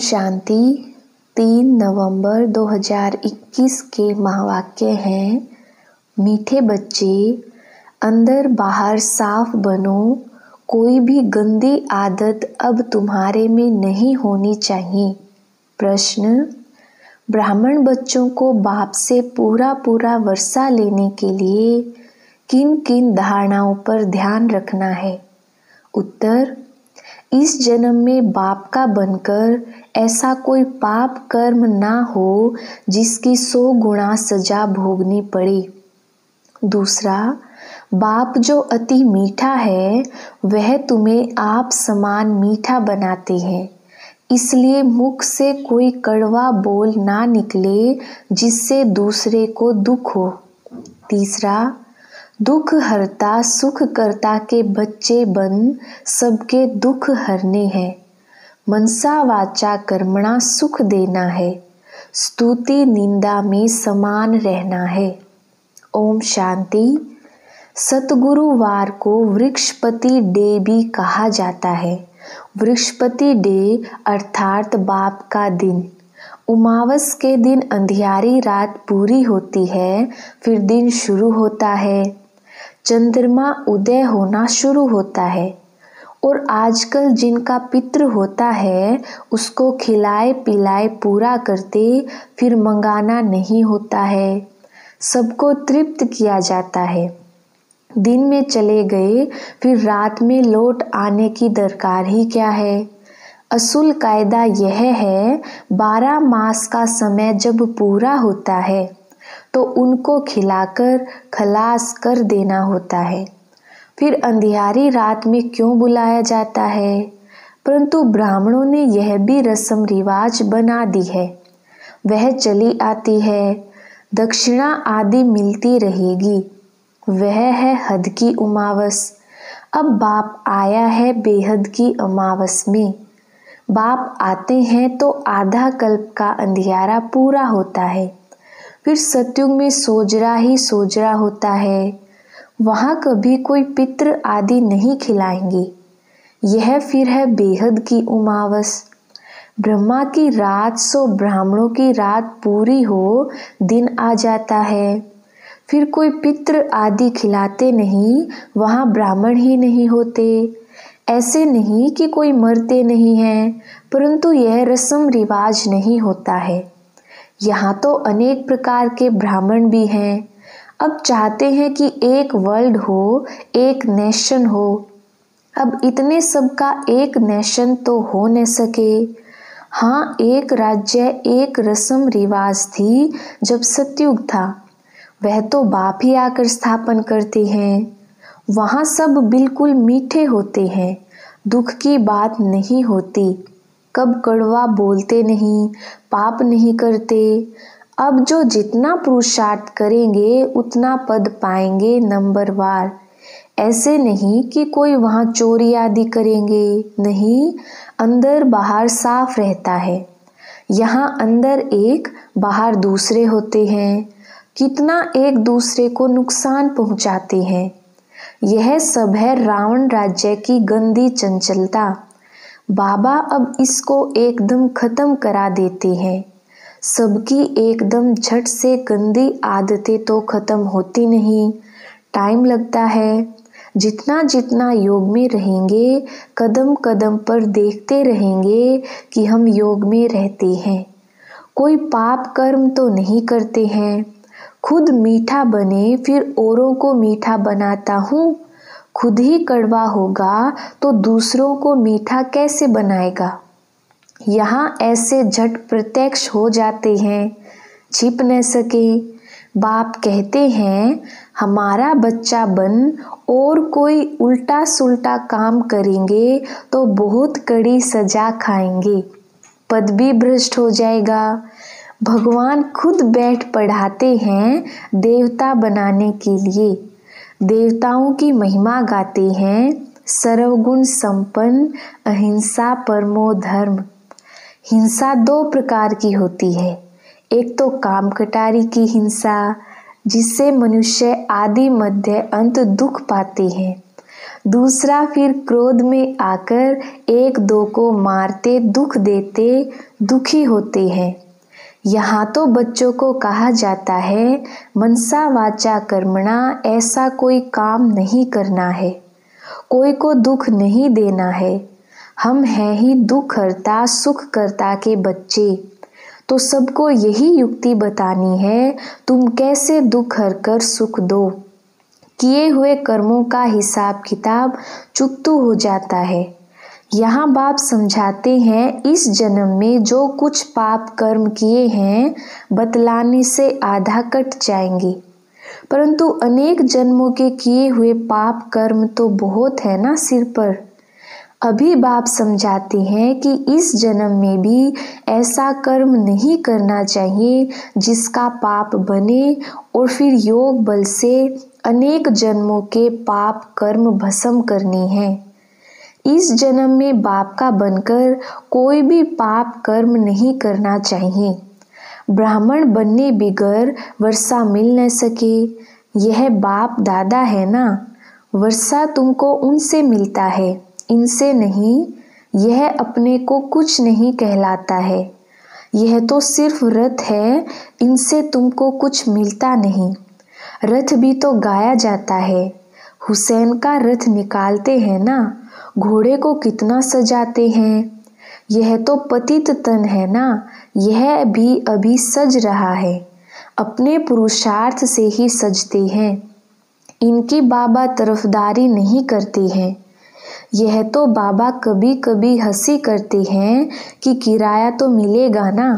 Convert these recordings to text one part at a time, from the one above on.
शांति 3 नवंबर 2021 के महावाक्य हैं, मीठे बच्चे अंदर बाहर साफ बनो, कोई भी गंदी आदत अब तुम्हारे में नहीं होनी चाहिए। प्रश्न, ब्राह्मण बच्चों को बाप से पूरा वर्षा लेने के लिए किन किन धारणाओं पर ध्यान रखना है? उत्तर, इस जन्म में बाप का बनकर ऐसा कोई पाप कर्म ना हो जिसकी 100 गुना सजा भोगनी पड़े। दूसरा, बाप जो अति मीठा है वह तुम्हें आप समान मीठा बनाते हैं, इसलिए मुख से कोई कड़वा बोल ना निकले जिससे दूसरे को दुख हो। तीसरा, दुख हरता सुख करता के बच्चे बन सबके दुख हरने हैं। मनसा वाचा कर्मणा सुख देना है, स्तुति निंदा में समान रहना है। ओम शांति। सतगुरुवार को वृक्षपति डे भी कहा जाता है। वृक्षपति डे अर्थात बाप का दिन। उमावस के दिन अंधियारी रात पूरी होती है, फिर दिन शुरू होता है, चंद्रमा उदय होना शुरू होता है और आजकल जिनका पितृ होता है उसको खिलाए पिलाए पूरा करते फिर मंगाना नहीं होता है, सबको तृप्त किया जाता है। दिन में चले गए फिर रात में लौट आने की दरकार ही क्या है? असूल कायदा यह है, 12 मास का समय जब पूरा होता है तो उनको खिलाकर खलास कर देना होता है। फिर अंधियारी रात में क्यों बुलाया जाता है? परंतु ब्राह्मणों ने यह भी रस्म रिवाज बना दी है, वह चली आती है, दक्षिणा आदि मिलती रहेगी। वह है हद की उमावस। अब बाप आया है बेहद की अमावस में। बाप आते हैं तो आधा कल्प का अंधियारा पूरा होता है, फिर सतयुग में सोजरा होता है। वहाँ कभी कोई पितृ आदि नहीं खिलाएंगे। यह फिर है बेहद की उमावस। ब्रह्मा की रात सो ब्राह्मणों की रात पूरी हो दिन आ जाता है, फिर कोई पितृ आदि खिलाते नहीं, वहाँ ब्राह्मण ही नहीं होते। ऐसे नहीं कि कोई मरते नहीं हैं, परंतु यह रस्म रिवाज नहीं होता है। यहाँ तो अनेक प्रकार के ब्राह्मण भी हैं। अब चाहते हैं कि एक वर्ल्ड हो, एक नेशन हो। अब इतने सब का एक नेशन तो हो न सके। हाँ, एक राज्य एक रस्म रिवाज थी जब सतयुग था, वह तो बाप ही आकर स्थापन करते हैं। वहाँ सब बिल्कुल मीठे होते हैं, दुख की बात नहीं होती, कब कड़वा बोलते नहीं, पाप नहीं करते। अब जो जितना पुरुषार्थ करेंगे उतना पद पाएंगे नंबरवार। ऐसे नहीं कि कोई वहाँ चोरी आदि करेंगे, नहीं, अंदर बाहर साफ रहता है। यहाँ अंदर एक बाहर दूसरे होते हैं, कितना एक दूसरे को नुकसान पहुँचाते हैं। यह सब है रावण राज्य की गंदी चंचलता। बाबा अब इसको एकदम खत्म करा देते हैं। सबकी एकदम झट से गंदी आदतें तो खत्म होती नहीं, टाइम लगता है। जितना जितना योग में रहेंगे, कदम कदम पर देखते रहेंगे कि हम योग में रहते हैं, कोई पाप कर्म तो नहीं करते हैं। खुद मीठा बने फिर औरों को मीठा बनाता हूँ। खुद ही कड़वा होगा तो दूसरों को मीठा कैसे बनाएगा? यहाँ ऐसे झट प्रत्यक्ष हो जाते हैं, छिप न सके। बाप कहते हैं, हमारा बच्चा बन और कोई उल्टा सुल्टा काम करेंगे तो बहुत कड़ी सजा खाएंगे, पद भी भ्रष्ट हो जाएगा। भगवान खुद बैठ पढ़ाते हैं देवता बनाने के लिए। देवताओं की महिमा गाते हैं, सर्वगुण संपन्न अहिंसा परमो धर्म। हिंसा 2 प्रकार की होती है, एक तो काम कटारी की हिंसा जिससे मनुष्य आदि मध्य अंत दुख पाते हैं। दूसरा फिर क्रोध में आकर एक दो को मारते दुख देते दुखी होते हैं। यहाँ तो बच्चों को कहा जाता है मनसा वाचा कर्मणा, ऐसा कोई काम नहीं करना है, कोई को दुख नहीं देना है। हम हैं ही दुख हरता सुख करता के बच्चे, तो सबको यही युक्ति बतानी है तुम कैसे दुख हरकर सुख दो। किए हुए कर्मों का हिसाब किताब चुकतू हो जाता है। यहाँ बाप समझाते हैं इस जन्म में जो कुछ पाप कर्म किए हैं बतलाने से आधा कट जाएंगे, परंतु अनेक जन्मों के किए हुए पाप कर्म तो बहुत है ना सिर पर। अभी बाप समझाते हैं कि इस जन्म में भी ऐसा कर्म नहीं करना चाहिए जिसका पाप बने और फिर योग बल से अनेक जन्मों के पाप कर्म भस्म करने हैं। इस जन्म में बाप का बनकर कोई भी पाप कर्म नहीं करना चाहिए। ब्राह्मण बनने बिगर वर्षा मिल न सके, यह बाप दादा है ना, वर्षा तुमको उनसे मिलता है, इनसे नहीं। यह अपने को कुछ नहीं कहलाता है, यह तो सिर्फ रथ है, इनसे तुमको कुछ मिलता नहीं। रथ भी तो गाया जाता है, हुसैन का रथ निकालते हैं ना, घोड़े को कितना सजाते हैं। यह तो पतित तन है ना, यह भी अभी सज रहा है, अपने पुरुषार्थ से ही सजते हैं, इनकी बाबा तरफदारी नहीं करते हैं। यह तो बाबा कभी कभी हंसी करते हैं कि किराया तो मिलेगा ना,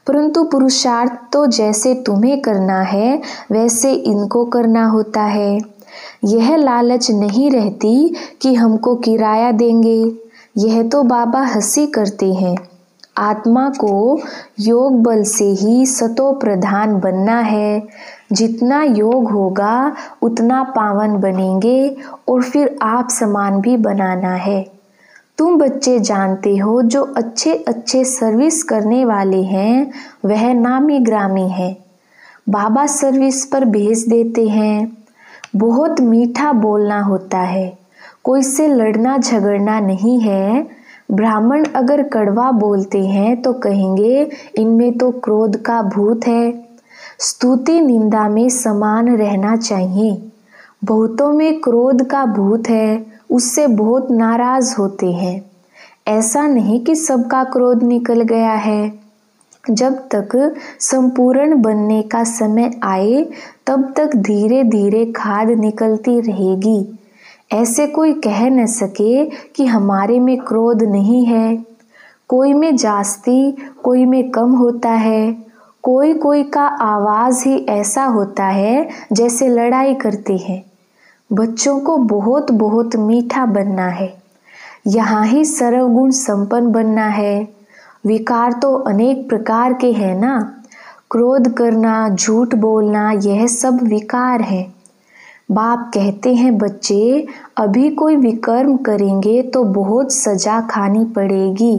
परंतु पुरुषार्थ तो जैसे तुम्हें करना है वैसे इनको करना होता है। यह लालच नहीं रहती कि हमको किराया देंगे, यह तो बाबा हंसी करते हैं। आत्मा को योग बल से ही सतो प्रधान बनना है, जितना योग होगा उतना पावन बनेंगे और फिर आप समान भी बनाना है। तुम बच्चे जानते हो जो अच्छे अच्छे सर्विस करने वाले हैं वह नामी ग्रामी है, बाबा सर्विस पर भेज देते हैं। बहुत मीठा बोलना होता है, कोई से लड़ना झगड़ना नहीं है। ब्राह्मण अगर कड़वा बोलते हैं तो कहेंगे इनमें तो क्रोध का भूत है। स्तुति निंदा में समान रहना चाहिए। बहुतों में क्रोध का भूत है, उससे बहुत नाराज होते हैं। ऐसा नहीं कि सबका क्रोध निकल गया है। जब तक संपूर्ण बनने का समय आए तब तक धीरे धीरे खाद निकलती रहेगी। ऐसे कोई कह न सके कि हमारे में क्रोध नहीं है। कोई में जास्ती, कोई में कम होता है। कोई कोई का आवाज ही ऐसा होता है जैसे लड़ाई करते हैं। बच्चों को बहुत बहुत मीठा बनना है, यहाँ ही सर्वगुण संपन्न बनना है। विकार तो अनेक प्रकार के हैं ना, क्रोध करना, झूठ बोलना, यह सब विकार है। बाप कहते हैं बच्चे अभी कोई विकर्म करेंगे तो बहुत सजा खानी पड़ेगी।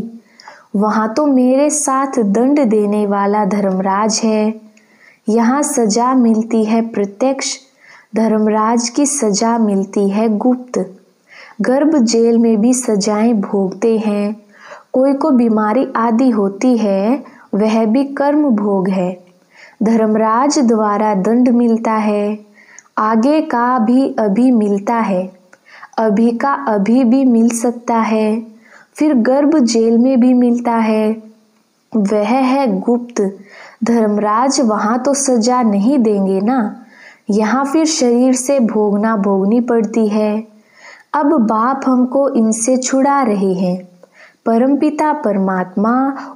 वहाँ तो मेरे साथ दंड देने वाला धर्मराज है, यहाँ सजा मिलती है प्रत्यक्ष, धर्मराज की सजा मिलती है गुप्त। गर्भ जेल में भी सजाएं भोगते हैं। कोई को बीमारी आदि होती है, वह भी कर्म भोग है। धर्मराज द्वारा दंड मिलता है, आगे का भी अभी मिलता है, अभी का अभी भी मिल सकता है, फिर गर्भ जेल में भी मिलता है, वह है गुप्त। धर्मराज वहाँ तो सजा नहीं देंगे ना, यहाँ फिर शरीर से भोगनी पड़ती है। अब बाप हमको इनसे छुड़ा रहे हैं। परमपिता परमात्मा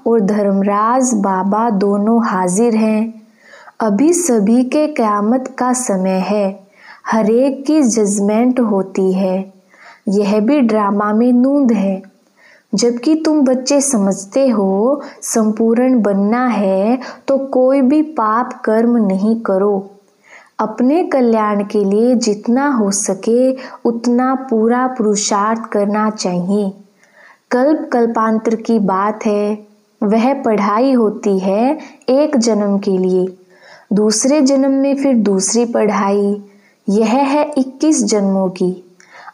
और धर्मराज बाबा दोनों हाजिर हैं। अभी सभी के क़यामत का समय है, हरेक की जजमेंट होती है। यह भी ड्रामा में नूंद है। जबकि तुम बच्चे समझते हो संपूर्ण बनना है तो कोई भी पाप कर्म नहीं करो। अपने कल्याण के लिए जितना हो सके उतना पूरा पुरुषार्थ करना चाहिए। कल्प कल्पांतर की बात है, वह पढ़ाई होती है एक जन्म के लिए, दूसरे जन्म में फिर दूसरी पढ़ाई, यह है 21 जन्मों की।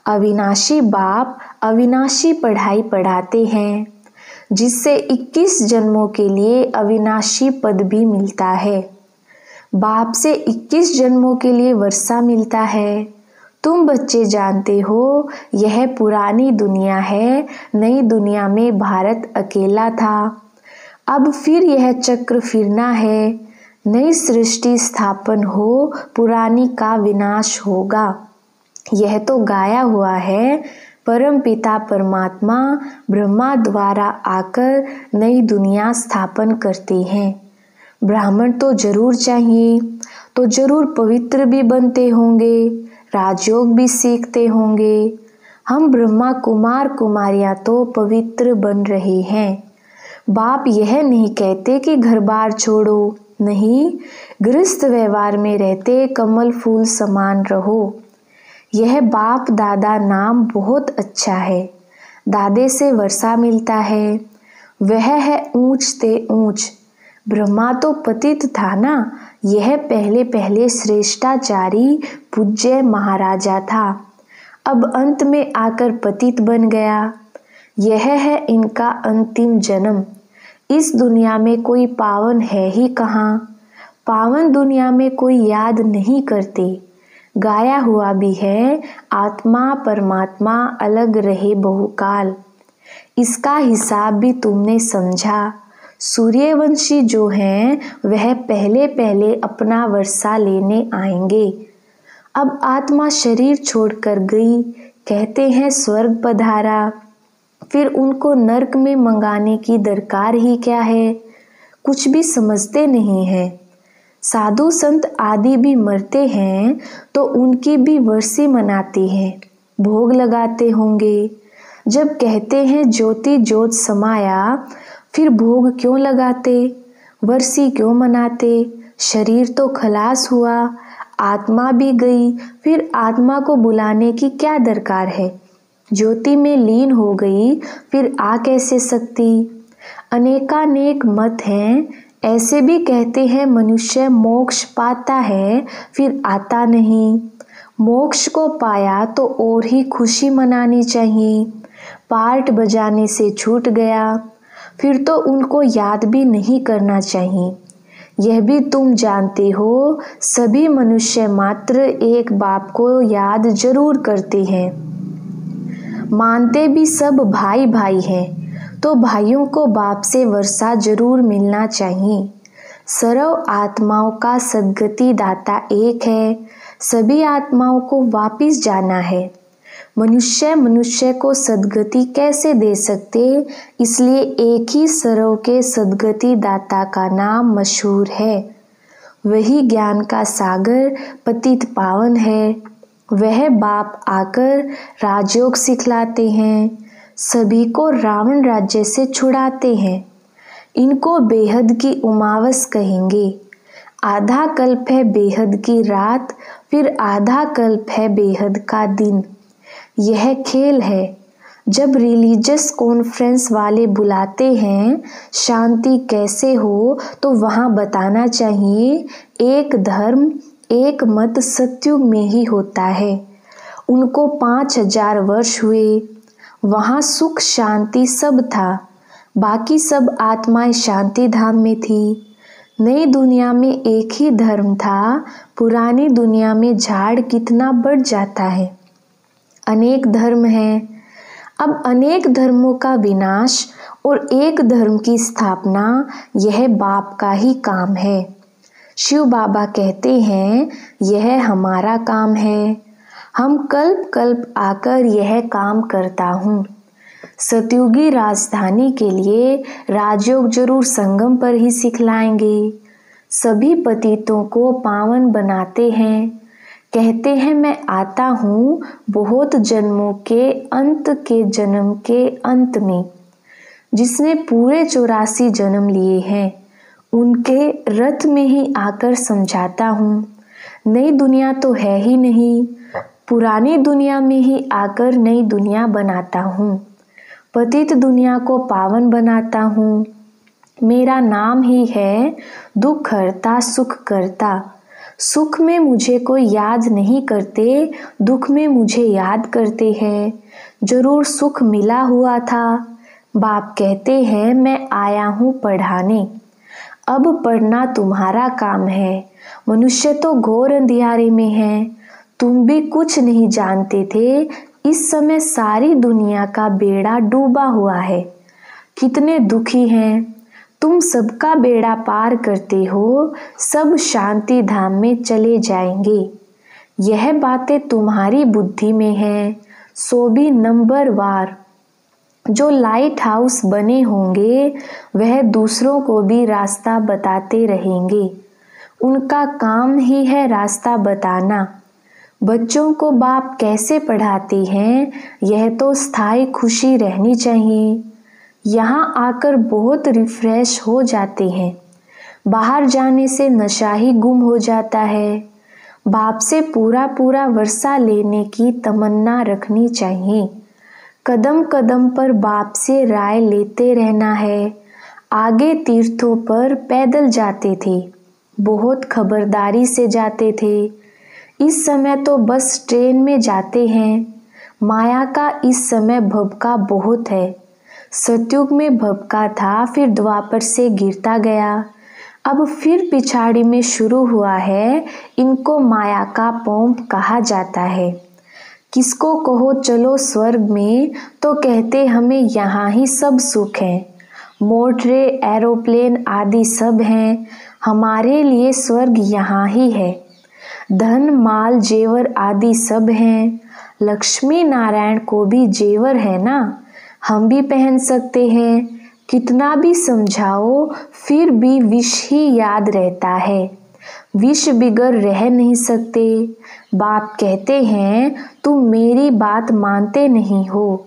अविनाशी बाप अविनाशी पढ़ाई पढ़ाते हैं, जिससे 21 जन्मों के लिए अविनाशी पद भी मिलता है। बाप से 21 जन्मों के लिए वर्षा मिलता है। तुम बच्चे जानते हो, यह पुरानी दुनिया है, नई दुनिया में भारत अकेला था। अब फिर यह चक्र फिरना है, नई सृष्टि स्थापन हो, पुरानी का विनाश होगा। यह तो गाया हुआ है। परम पिता परमात्मा ब्रह्मा द्वारा आकर नई दुनिया स्थापन करते हैं। ब्राह्मण तो जरूर चाहिए, तो जरूर पवित्र भी बनते होंगे, राजयोग भी सीखते होंगे। हम ब्रह्मा कुमार कुमारियां तो पवित्र बन रहे हैं। बाप यह नहीं कहते कि घर बार छोड़ो, नहीं, गृहस्थ व्यवहार में रहते कमल फूल समान रहो। यह बाप दादा नाम बहुत अच्छा है। दादे से वर्षा मिलता है, वह है ऊंच ते ऊंच। ब्रह्मा तो पतित था ना, यह पहले पहले श्रेष्ठाचारी पूज्य महाराजा था, अब अंत में आकर पतित बन गया। यह है इनका अंतिम जन्म। इस दुनिया में कोई पावन है ही कहाँ। पावन दुनिया में कोई याद नहीं करते। गाया हुआ भी है, आत्मा परमात्मा अलग रहे बहुकाल। इसका हिसाब भी तुमने समझा। सूर्यवंशी जो हैं वह पहले पहले अपना वर्षा लेने आएंगे। अब आत्मा शरीर छोड़कर गई, कहते हैं स्वर्ग पधारा। फिर उनको नरक में मंगाने की दरकार ही क्या है, कुछ भी समझते नहीं है। साधु संत आदि भी मरते हैं तो उनकी भी वर्षी मनाते हैं, भोग लगाते होंगे। जब कहते हैं ज्योति ज्योत समाया, फिर भोग क्यों लगाते, वर्षी क्यों मनाते। शरीर तो खलास हुआ, आत्मा भी गई, फिर आत्मा को बुलाने की क्या दरकार है। ज्योति में लीन हो गई, फिर आ कैसे सकती। अनेकानेक मत हैं। ऐसे भी कहते हैं मनुष्य मोक्ष पाता है, फिर आता नहीं। मोक्ष को पाया तो और ही खुशी मनानी चाहिए। पार्ट बजाने से छूट गया, फिर तो उनको याद भी नहीं करना चाहिए। यह भी तुम जानते हो, सभी मनुष्य मात्र एक बाप को याद जरूर करते हैं। मानते भी सब भाई भाई हैं, तो भाइयों को बाप से वर्षा जरूर मिलना चाहिए। सर्व आत्माओं का सद्गति दाता एक है, सभी आत्माओं को वापिस जाना है। मनुष्य मनुष्य को सद्गति कैसे दे सकते, इसलिए एक ही सर्व के सद्गति दाता का नाम मशहूर है। वही ज्ञान का सागर पतित पावन है। वह बाप आकर राजयोग सिखलाते हैं, सभी को रावण राज्य से छुड़ाते हैं। इनको बेहद की उमावस कहेंगे। आधा कल्प है बेहद की रात, फिर आधा कल्प है बेहद का दिन। यह खेल है। जब रिलीजियस कॉन्फ्रेंस वाले बुलाते हैं शांति कैसे हो, तो वहाँ बताना चाहिए एक धर्म एक मत सत्युग में ही होता है। उनको 5000 वर्ष हुए, वहाँ सुख शांति सब था, बाकी सब आत्माएं शांति धाम में थी। नई दुनिया में एक ही धर्म था, पुरानी दुनिया में झाड़ कितना बढ़ जाता है। अनेक धर्म हैं। अब अनेक धर्मों का विनाश और एक धर्म की स्थापना, यह बाप का ही काम है। शिव बाबा कहते हैं यह हमारा काम है। हम कल्प कल्प आकर यह काम करता हूँ। सतयुगी राजधानी के लिए राजयोग जरूर संगम पर ही सिखलाएंगे। सभी पतितों को पावन बनाते हैं। कहते हैं मैं आता हूँ बहुत जन्मों के अंत के जन्म के अंत में। जिसने पूरे 84 जन्म लिए हैं, उनके रथ में ही आकर समझाता हूँ। नई दुनिया तो है ही नहीं, पुरानी दुनिया में ही आकर नई दुनिया बनाता हूँ। पतित दुनिया को पावन बनाता हूँ। मेरा नाम ही है दुख हरता सुख करता। सुख में मुझे कोई याद नहीं करते, दुख में मुझे याद करते हैं। जरूर सुख मिला हुआ था। बाप कहते हैं मैं आया हूँ पढ़ाने। अब पढ़ना तुम्हारा काम है। मनुष्य तो घोर अंधियारे में है। तुम भी कुछ नहीं जानते थे। इस समय सारी दुनिया का बेड़ा डूबा हुआ है। कितने दुखी हैं। तुम सबका बेड़ा पार करते हो। सब शांति धाम में चले जाएंगे। यह बातें तुम्हारी बुद्धि में हैं। सो भी नंबरवार जो लाइट हाउस बने होंगे वह दूसरों को भी रास्ता बताते रहेंगे। उनका काम ही है रास्ता बताना। बच्चों को बाप कैसे पढ़ाते हैं, यह तो स्थायी खुशी रहनी चाहिए। यहाँ आकर बहुत रिफ्रेश हो जाते हैं। बाहर जाने से नशा ही गुम हो जाता है। बाप से पूरा पूरा वर्षा लेने की तमन्ना रखनी चाहिए। कदम कदम पर बाप से राय लेते रहना है। आगे तीर्थों पर पैदल जाते थे। बहुत खबरदारी से जाते थे। इस समय तो बस ट्रेन में जाते हैं। माया का इस समय भभका बहुत है। सतयुग में भभका था, फिर द्वापर से गिरता गया, अब फिर पिछाड़ी में शुरू हुआ है। इनको माया का पोंप कहा जाता है। किसको कहो चलो स्वर्ग में, तो कहते हमें यहाँ ही सब सुख है। मोटरे, एरोप्लेन आदि सब हैं। हमारे लिए स्वर्ग यहाँ ही है। धन, माल, जेवर आदि सब हैं। लक्ष्मी नारायण को भी जेवर है ना, हम भी पहन सकते हैं। कितना भी समझाओ फिर भी विष ही याद रहता है। विष बिगर रह नहीं सकते। बाप कहते हैं तुम मेरी बात मानते नहीं हो,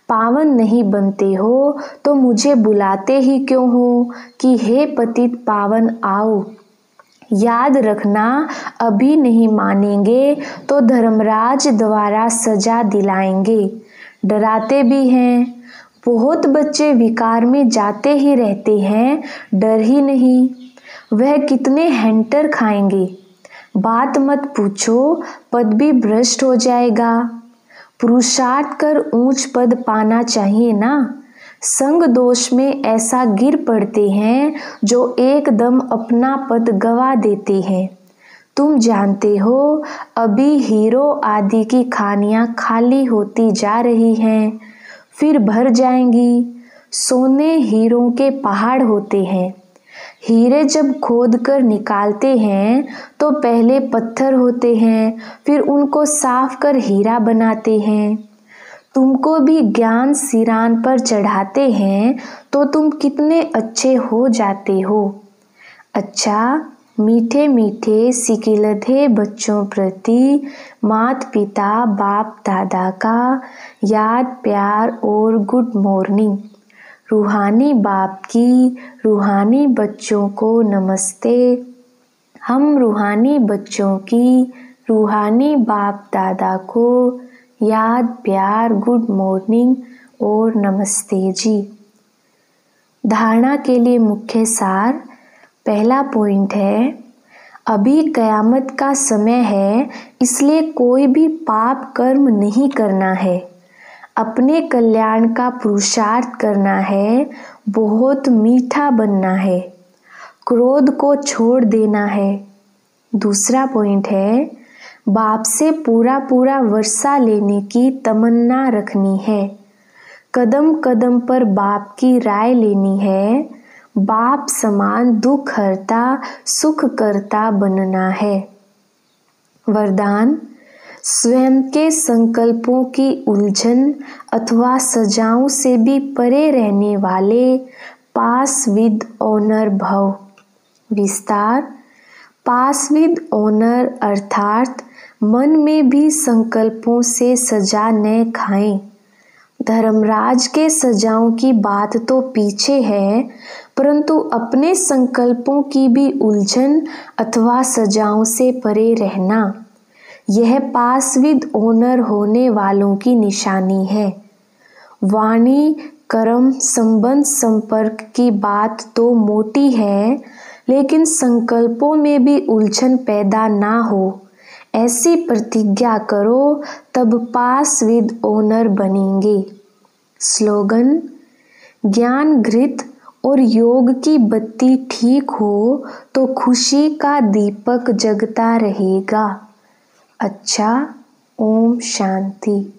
पावन नहीं बनते हो, तो मुझे बुलाते ही क्यों हो कि हे पतित पावन आओ। याद रखना, अभी नहीं मानेंगे तो धर्मराज द्वारा सजा दिलाएंगे। डराते भी हैं। बहुत बच्चे विकार में जाते ही रहते हैं, डर ही नहीं। वह कितने हैंटर खाएंगे। बात मत पूछो, पद भी भ्रष्ट हो जाएगा। पुरुषार्थ कर ऊंच पद पाना चाहिए ना। संग दोष में ऐसा गिर पड़ते हैं जो एकदम अपना पद गवा देते हैं। तुम जानते हो अभी हीरो आदि की खानियां खाली होती जा रही हैं, फिर भर जाएंगी। सोने हीरों के पहाड़ होते हैं। हीरे जब खोद कर निकालते हैं तो पहले पत्थर होते हैं, फिर उनको साफ कर हीरा बनाते हैं। तुमको भी ज्ञान सिरान पर चढ़ाते हैं तो तुम कितने अच्छे हो जाते हो। अच्छा, मीठे मीठे सिकिलधे बच्चों प्रति मात पिता बाप दादा का याद प्यार और गुड मॉर्निंग। रूहानी बाप की रूहानी बच्चों को नमस्ते। हम रूहानी बच्चों की रूहानी बाप दादा को याद प्यार गुड मॉर्निंग और नमस्ते जी। धारणा के लिए मुख्य सार। पहला पॉइंट है, अभी कयामत का समय है, इसलिए कोई भी पाप कर्म नहीं करना है। अपने कल्याण का पुरुषार्थ करना है। बहुत मीठा बनना है। क्रोध को छोड़ देना है। दूसरा पॉइंट है, बाप से पूरा पूरा वर्षा लेने की तमन्ना रखनी है। कदम कदम पर बाप की राय लेनी है। बाप समान दुख हरता सुख करता बनना है। वरदान, स्वयं के संकल्पों की उलझन अथवा सजाओं से भी परे रहने वाले पास विद ऑनर भव। विस्तार, पास विद ऑनर अर्थात मन में भी संकल्पों से सजा न खाएं। धर्मराज के सजाओं की बात तो पीछे है, परंतु अपने संकल्पों की भी उलझन अथवा सजाओं से परे रहना, यह पास विद ऑनर होने वालों की निशानी है। वाणी कर्म संबंध संपर्क की बात तो मोटी है, लेकिन संकल्पों में भी उलझन पैदा ना हो, ऐसी प्रतिज्ञा करो, तब पास विद ऑनर बनेंगे। स्लोगन: ज्ञान घृत और योग की बत्ती ठीक हो तो खुशी का दीपक जगता रहेगा। अच्छा, ओम शांति।